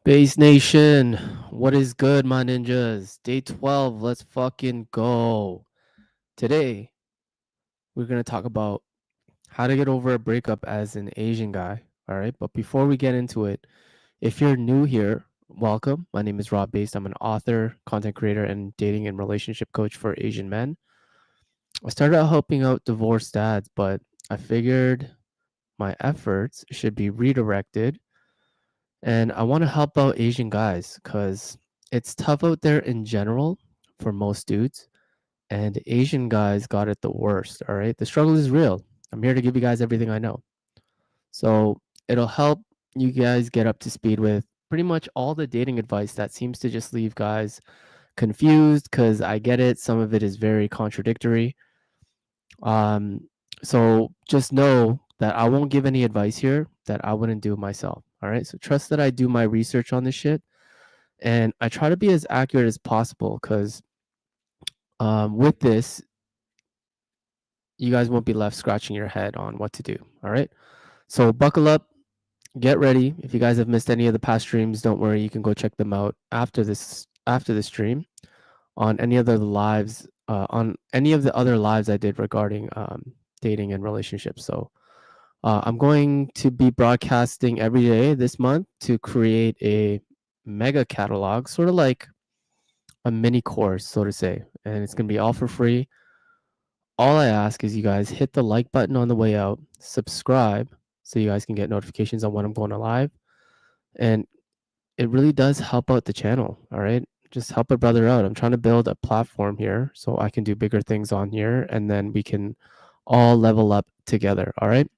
Base Nation, what is good, my ninjas? Day 12, let's fucking go. Today, we're going to talk about how to get over a breakup as an Asian guy. All right. But before we get into it, if you're new here, welcome. My name is Rob Based. I'm an author, content creator, and dating and relationship coach for Asian men. I started out helping out divorced dads, but I figured my efforts should be redirected. And I want to help out Asian guys because it's tough out there in general for most dudes. And Asian guys got it the worst. All right. The struggle is real. I'm here to give you guys everything I know. So it'll help you guys get up to speed with pretty much all the dating advice that seems to just leave guys confused because I get it. Some of it is very contradictory. Um, so just know that I won't give any advice here that I wouldn't do myself. All right. So trust that I do my research on this shit. And I try to be as accurate as possible because with this, you guys won't be left scratching your head on what to do. All right. So buckle up, get ready. If you guys have missed any of the past streams, don't worry. You can go check them out after the stream on any other lives, on any of the other lives I did regarding dating and relationships. So I'm going to be broadcasting every day this month to create a mega catalog, sort of like a mini course, so to say. And it's going to be all for free. All I ask is you guys hit the like button on the way out, subscribe so you guys can get notifications on when I'm going live. And it really does help out the channel. All right. Just help a brother out. I'm trying to build a platform here so I can do bigger things on here and then we can all level up together. All right.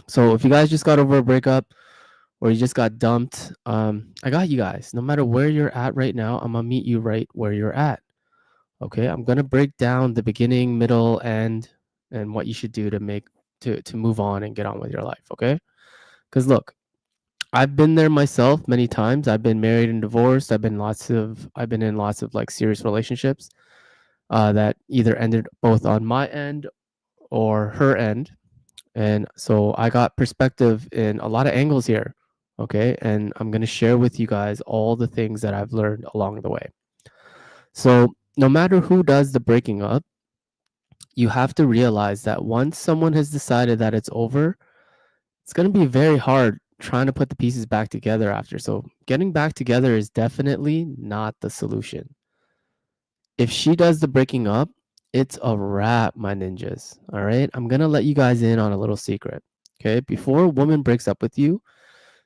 So if you guys just got over a breakup or you just got dumped, I got you guys. No matter where you're at right now, I'm gonna meet you right where you're at. Okay, I'm gonna break down the beginning, middle, end, and what you should do to make to move on and get on with your life. Okay, because look, I've been there myself many times. I've been married and divorced. I've been in lots of like serious relationships that either ended both on my end or her end. And so I got perspective in a lot of angles here. Okay. And I'm going to share with you guys all the things that I've learned along the way. So no matter who does the breaking up, you have to realize that once someone has decided that it's over, it's going to be very hard trying to put the pieces back together after. So getting back together is definitely not the solution. If she does the breaking up, it's a wrap, my ninjas. All right. I'm going to let you guys in on a little secret. Okay. Before a woman breaks up with you,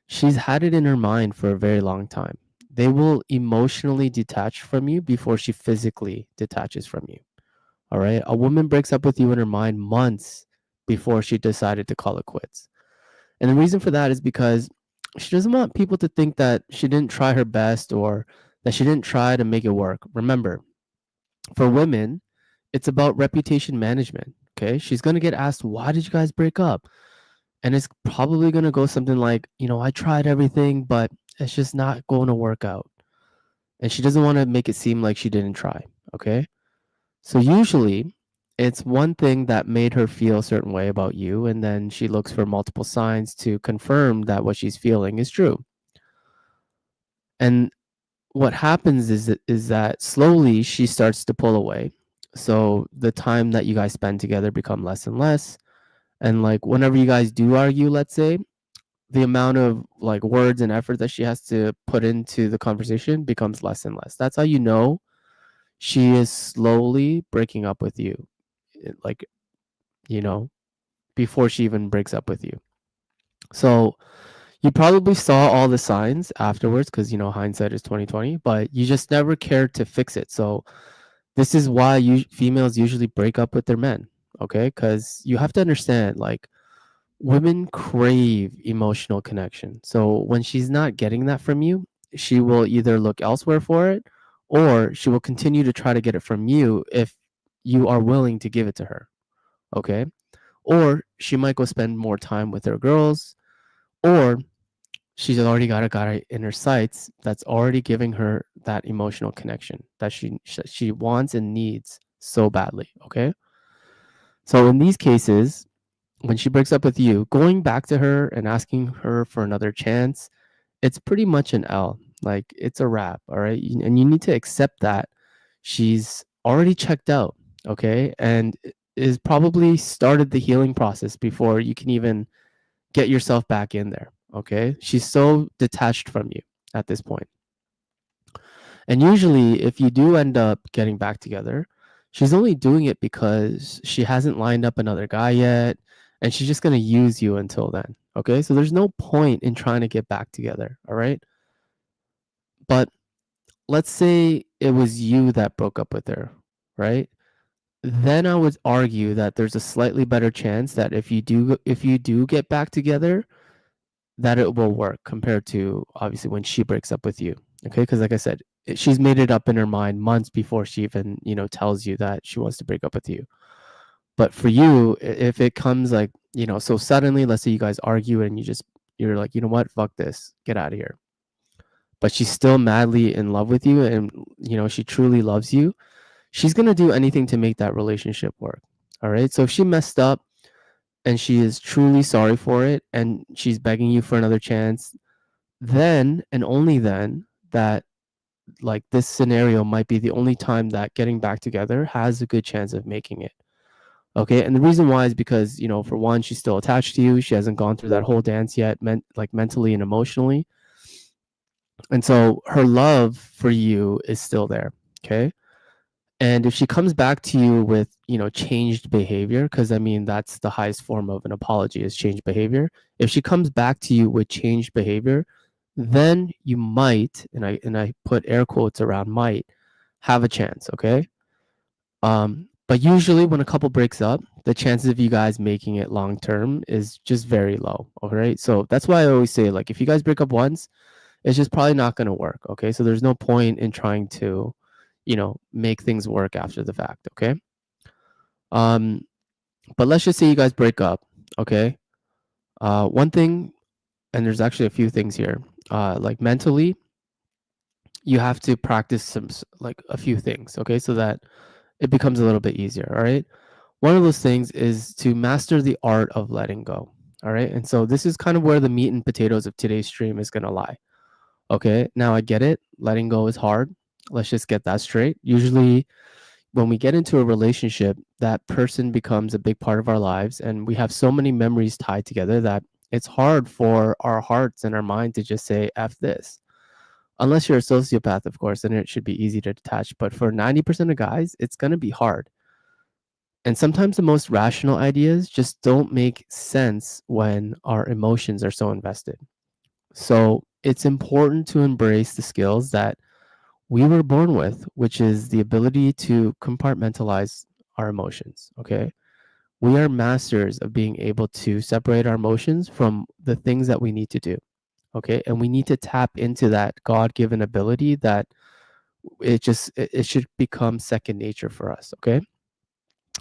she's had it in her mind for a very long time. They will emotionally detach from you before she physically detaches from you. All right. A woman breaks up with you in her mind months before she decided to call it quits. And the reason for that is because she doesn't want people to think that she didn't try her best or that she didn't try to make it work. Remember, for women, it's about reputation management. Okay. She's going to get asked, why did you guys break up? And it's probably going to go something like, I tried everything, but it's just not going to work out. And she doesn't want to make it seem like she didn't try. Okay. So usually it's one thing that made her feel a certain way about you. And then she looks for multiple signs to confirm that what she's feeling is true. And what happens is that slowly she starts to pull away. So the time that you guys spend together become less and less. And like whenever you guys do argue, let's say, the amount of like words and effort that she has to put into the conversation becomes less and less. That's how you know she is slowly breaking up with you. Like, before she even breaks up with you. So you probably saw all the signs afterwards because hindsight is 2020, but you just never cared to fix it. So this is why females usually break up with their men. Okay, because you have to understand, like, women crave emotional connection. So when she's not getting that from you, she will either look elsewhere for it or she will continue to try to get it from you if you are willing to give it to her. Okay. Or she might go spend more time with her girls, or she's already got a guy in her sights that's already giving her that emotional connection that she wants and needs so badly. Okay. So in these cases, when she breaks up with you, going back to her and asking her for another chance it's pretty much an L. Like it's a wrap, all right? And you need to accept that she's already checked out, okay? And is probably started the healing process before you can even get yourself back in there, okay? She's so detached from you at this point. And usually, if you do end up getting back together, she's only doing it because she hasn't lined up another guy yet, and she's just going to use you until then. Okay. So there's no point in trying to get back together. All right. But let's say it was you that broke up with her, right? Then I would argue that there's a slightly better chance that if you do get back together, that it will work compared to obviously when she breaks up with you. Okay, because like I said, she's made it up in her mind months before she even tells you that she wants to break up with you. But for you, if it comes like so suddenly, let's say you guys argue and you're like, you know what, fuck this, get out of here. But she's still madly in love with you, and she truly loves you. She's gonna do anything to make that relationship work. All right. So if she messed up and she is truly sorry for it and she's begging you for another chance, then and only then that like this scenario might be the only time that getting back together has a good chance of making it. Okay. And the reason why is because, for one, she's still attached to you. She hasn't gone through that whole dance yet, like mentally and emotionally. And so her love for you is still there. Okay. And if she comes back to you with, changed behavior, because I mean, that's the highest form of an apology is changed behavior. If she comes back to you with changed behavior, then you might, and I put air quotes around might, have a chance. Okay. But usually when a couple breaks up, the chances of you guys making it long term is just very low. All right. So that's why I always say, like, if you guys break up once, it's just probably not going to work. Okay. So there's no point in trying to, make things work after the fact. Okay. Um, but let's just say you guys break up. Okay. One thing, and there's actually a few things here, like mentally, you have to practice like a few things. Okay. So that it becomes a little bit easier. All right. One of those things is to master the art of letting go. All right. And so this is kind of where the meat and potatoes of today's stream is going to lie. Okay. Now I get it. Letting go is hard. Let's just get that straight. Usually, when we get into a relationship, that person becomes a big part of our lives. And we have so many memories tied together that it's hard for our hearts and our mind to just say, F this. Unless you're a sociopath, of course, then it should be easy to detach. But for 90% of guys, it's going to be hard. And sometimes the most rational ideas just don't make sense when our emotions are so invested. So it's important to embrace the skills that we were born with, which is the ability to compartmentalize our emotions. Okay. We are masters of being able to separate our emotions from the things that we need to do. Okay. And we need to tap into that God given ability that it should become second nature for us. Okay.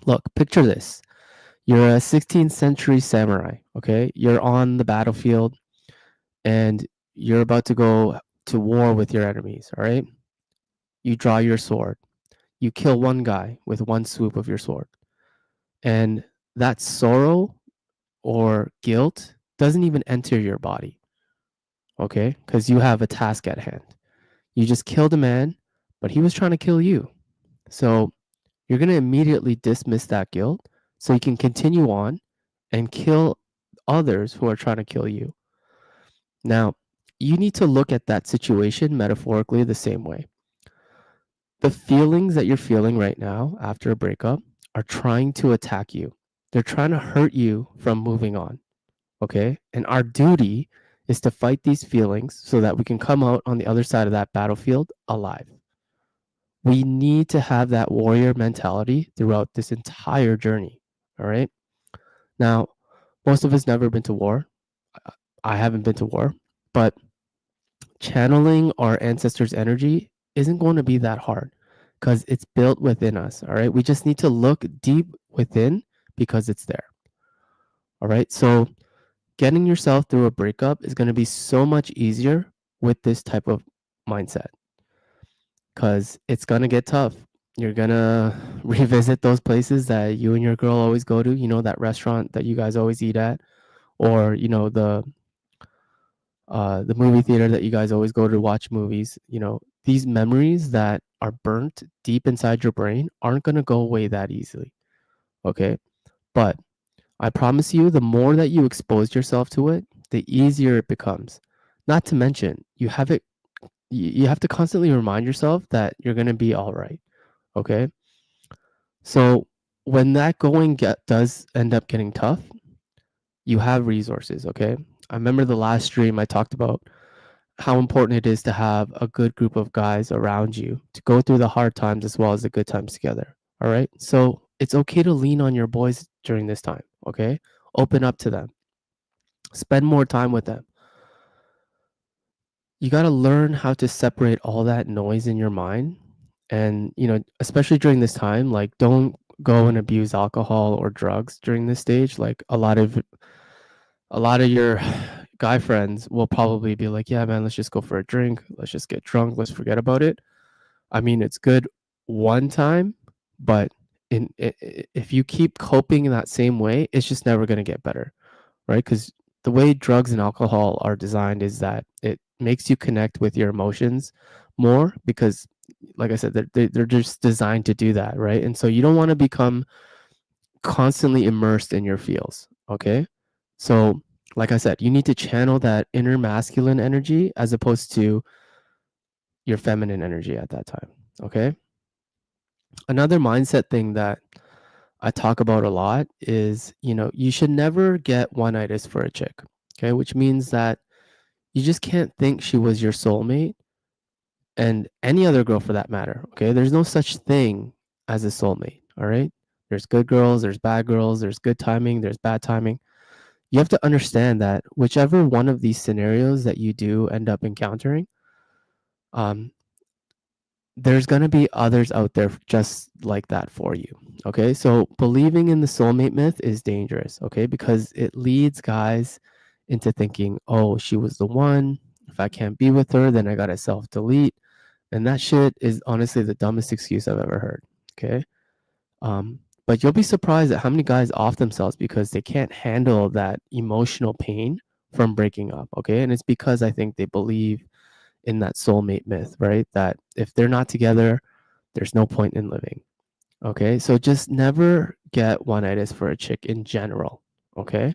Look, picture this. You're a 16th century samurai, okay? You're on the battlefield and you're about to go to war with your enemies, all right? You draw your sword. You kill one guy with one swoop of your sword. And that sorrow or guilt doesn't even enter your body, okay? Because you have a task at hand. You just killed a man, but he was trying to kill you. So you're going to immediately dismiss that guilt so you can continue on and kill others who are trying to kill you. Now, you need to look at that situation metaphorically the same way. The feelings that you're feeling right now after a breakup are trying to attack you. They're trying to hurt you from moving on. Okay. And our duty is to fight these feelings so that we can come out on the other side of that battlefield alive. We need to have that warrior mentality throughout this entire journey. All right. Now, most of us never been to war. I haven't been to war, but channeling our ancestors' energy isn't going to be that hard because it's built within us. All right. We just need to look deep within because it's there. All right. So getting yourself through a breakup is going to be so much easier with this type of mindset because it's going to get tough. You're going to revisit those places that you and your girl always go to, that restaurant that you guys always eat at, or, the the movie theater that you guys always go to watch movies, these memories that are burnt deep inside your brain aren't going to go away that easily. Okay. But I promise you, the more that you expose yourself to it, the easier it becomes. Not to mention, you have to constantly remind yourself that you're going to be all right. Okay. So when that does end up getting tough, you have resources. Okay. I remember the last stream I talked about how important it is to have a good group of guys around you to go through the hard times as well as the good times together. All right. So it's okay to lean on your boys during this time. Okay. Open up to them, spend more time with them. You got to learn how to separate all that noise in your mind. And, especially during this time, like don't go and abuse alcohol or drugs during this stage. Like a lot of your guy friends will probably be like, yeah, man, let's just go for a drink. Let's just get drunk. Let's forget about it. I mean, it's good one time, but if you keep coping in that same way, it's just never going to get better, right? Because the way drugs and alcohol are designed is that it makes you connect with your emotions more because, like I said, they're just designed to do that, right? And so you don't want to become constantly immersed in your feels, okay? So, like I said, you need to channel that inner masculine energy as opposed to your feminine energy at that time, okay? Another mindset thing that I talk about a lot is, you should never get one-itis for a chick, okay? Which means that you just can't think she was your soulmate and any other girl for that matter, okay? There's no such thing as a soulmate, all right? There's good girls, there's bad girls, there's good timing, there's bad timing. You have to understand that whichever one of these scenarios that you do end up encountering, um, there's going to be others out there just like that for you. Okay. So believing in the soulmate myth is dangerous. Okay. Because it leads guys into thinking, oh, she was the one. If I can't be with her, then I got to self delete. And that shit is honestly the dumbest excuse I've ever heard. Okay. But you'll be surprised at how many guys off themselves because they can't handle that emotional pain from breaking up. Okay. And it's because I think they believe in that soulmate myth, right? That if they're not together, there's no point in living. Okay. So just never get one-itis for a chick in general. Okay.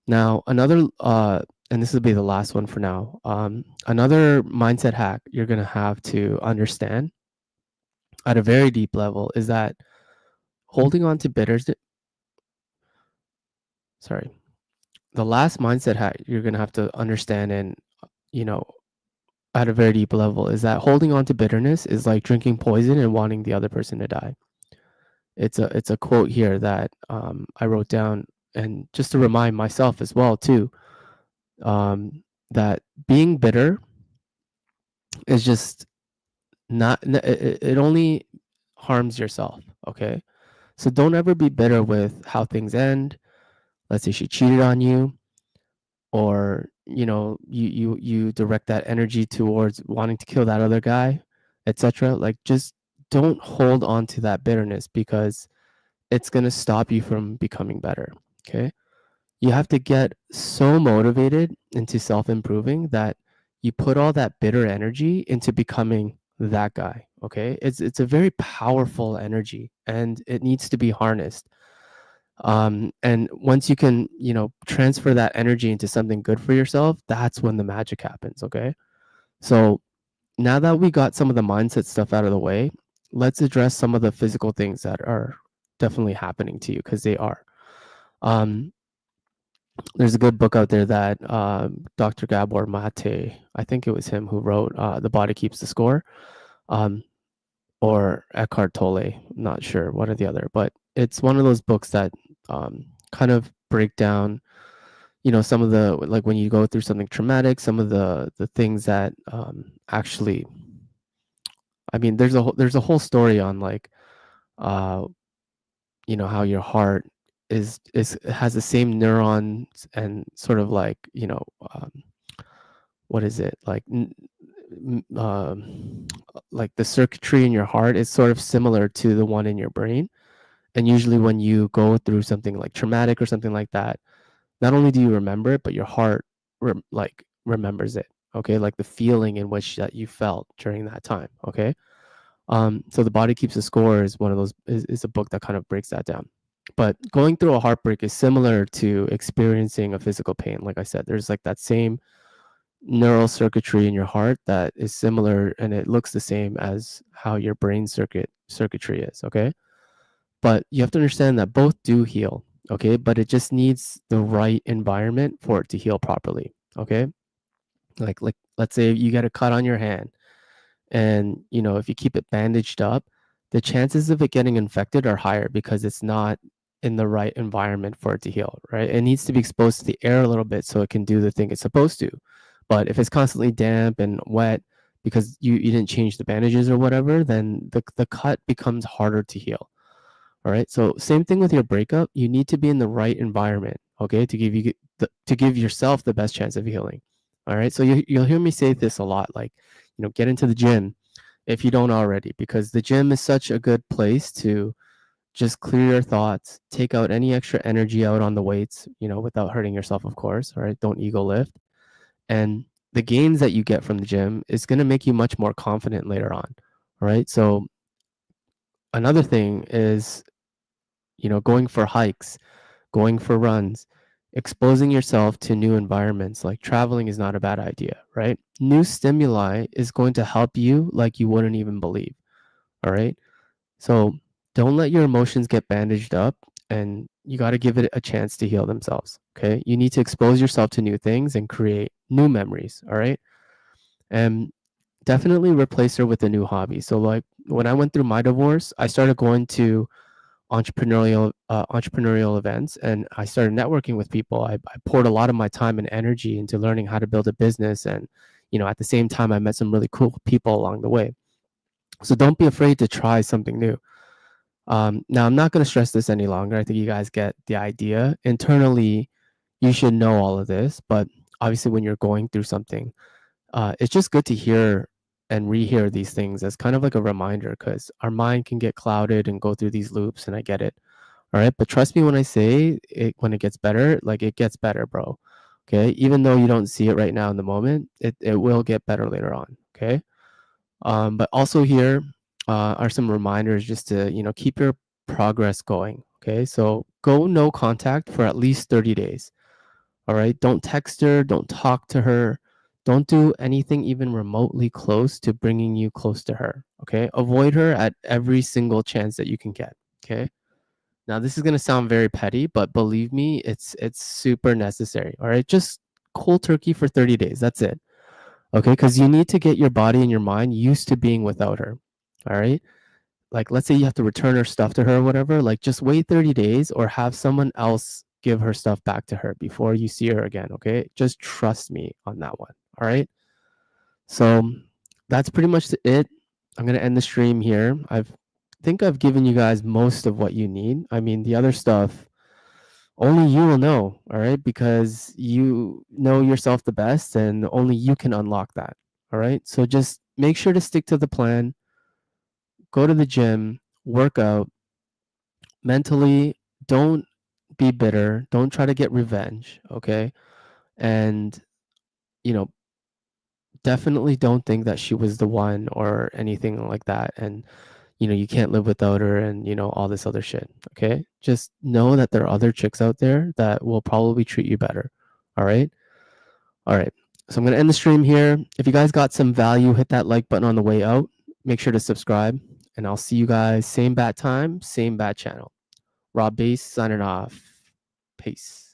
Now, and this will be the last one for now. Another mindset hack you're going to have to understand at a very deep level is that holding on to bitters, sorry, the last mindset hack you're going to have to understand and, you know, at a very deep level is that holding on to bitterness is like drinking poison and wanting the other person to die. It's a quote here that I wrote down, and just to remind myself as well too, that being bitter is just not. It only harms yourself. Okay, so don't ever be bitter with how things end. Let's say she cheated on you, or you direct that energy towards wanting to kill that other guy, etc. Like just don't hold on to that bitterness because it's going to stop you from becoming better. Okay, you have to get so motivated into self-improving that you put all that bitter energy into becoming that guy. Okay, it's a very powerful energy and it needs to be harnessed. And once you can transfer that energy into something good for yourself, that's when the magic happens. Okay, so now that we got some of the mindset stuff out of the way, let's address some of the physical things that are definitely happening to you, because they are. um there's a good book out there that Dr. Gabor Mate, I think it was him who wrote The Body Keeps the Score, um or Eckhart Tolle, not sure, one or the other, but it's one of those books that kind of break down, some of the, like when you go through something traumatic, some of the things that actually, I mean, there's a whole story on like, uh, how your heart is has the same neurons and sort of like, what is it like, like the circuitry in your heart is sort of similar to the one in your brain. And usually when you go through something like traumatic or something like that, not only do you remember it, but your heart like remembers it. Okay, like the feeling in which that you felt during that time. Okay, so the body keeps a score is one of those is a book that kind of breaks that down. But going through a heartbreak is similar to experiencing a physical pain. Like I said, there's like that same neural circuitry in your heart that is similar, and it looks the same as how your brain circuitry is. Okay, but you have to understand that both do heal. Okay, but it just needs the right environment for it to heal properly. Okay, like let's say you get a cut on your hand, and if you keep it bandaged up, the chances of it getting infected are higher because it's not in the right environment for it to heal. Right, it needs to be exposed to the air a little bit so it can do the thing it's supposed to. But if it's constantly damp and wet because you didn't change the bandages or whatever, then the cut becomes harder to heal. All right, so same thing with your breakup. You need to be in the right environment, okay, to give yourself the best chance of healing. All right, so you'll hear me say this a lot, like, get into the gym if you don't already, because the gym is such a good place to just clear your thoughts, take out any extra energy out on the weights, without hurting yourself, of course. All right, don't ego lift. And the gains that you get from the gym is going to make you much more confident later on. All right, so another thing is, going for hikes, going for runs, exposing yourself to new environments like traveling is not a bad idea, right? New stimuli is going to help you like you wouldn't even believe. All right. So don't let your emotions get bandaged up, and you got to give it a chance to heal themselves. Okay. You need to expose yourself to new things and create new memories. All right. And definitely replace her with a new hobby. So, like, when I went through my divorce, I started going to entrepreneurial events, and I started networking with people. I poured a lot of my time and energy into learning how to build a business, and at the same time I met some really cool people along the way. So don't be afraid to try something new. Now I'm not going to stress this any longer. I think you guys get the idea. Internally, you should know all of this, but obviously when you're going through something, it's just good to hear and rehear these things as kind of like a reminder, because our mind can get clouded and go through these loops, and I get it. All right. But trust me when I say it, when it gets better, like, it gets better, bro. Okay. Even though you don't see it right now in the moment, it will get better later on. Okay. But also here are some reminders just to, keep your progress going. Okay. So go no contact for at least 30 days. All right. Don't text her. Don't talk to her. Don't do anything even remotely close to bringing you close to her. Okay. Avoid her at every single chance that you can get. Okay. Now, this is going to sound very petty, but believe me, it's super necessary. All right, just cold turkey for 30 days. That's it. Okay, because you need to get your body and your mind used to being without her. All right, like, let's say you have to return her stuff to her or whatever. Like, just wait 30 days or have someone else give her stuff back to her before you see her again. Okay, just trust me on that one. All right. So that's pretty much it. I'm gonna end the stream here. Think I've given you guys most of what you need. I mean, the other stuff only you will know, all right? Because you know yourself the best, and only you can unlock that. All right? So just make sure to stick to the plan. Go to the gym, work out mentally. Don't be bitter. Don't try to get revenge, okay? And you know, definitely don't think that she was the one or anything like that, and you can't live without her, and all this other shit. Okay, just know that there are other chicks out there that will probably treat you better. All right. All right, so I'm going to end the stream here. If you guys got some value, hit that like button on the way out. Make sure to subscribe, and I'll see you guys same bat time, same bat channel. Rob Base signing off. Peace.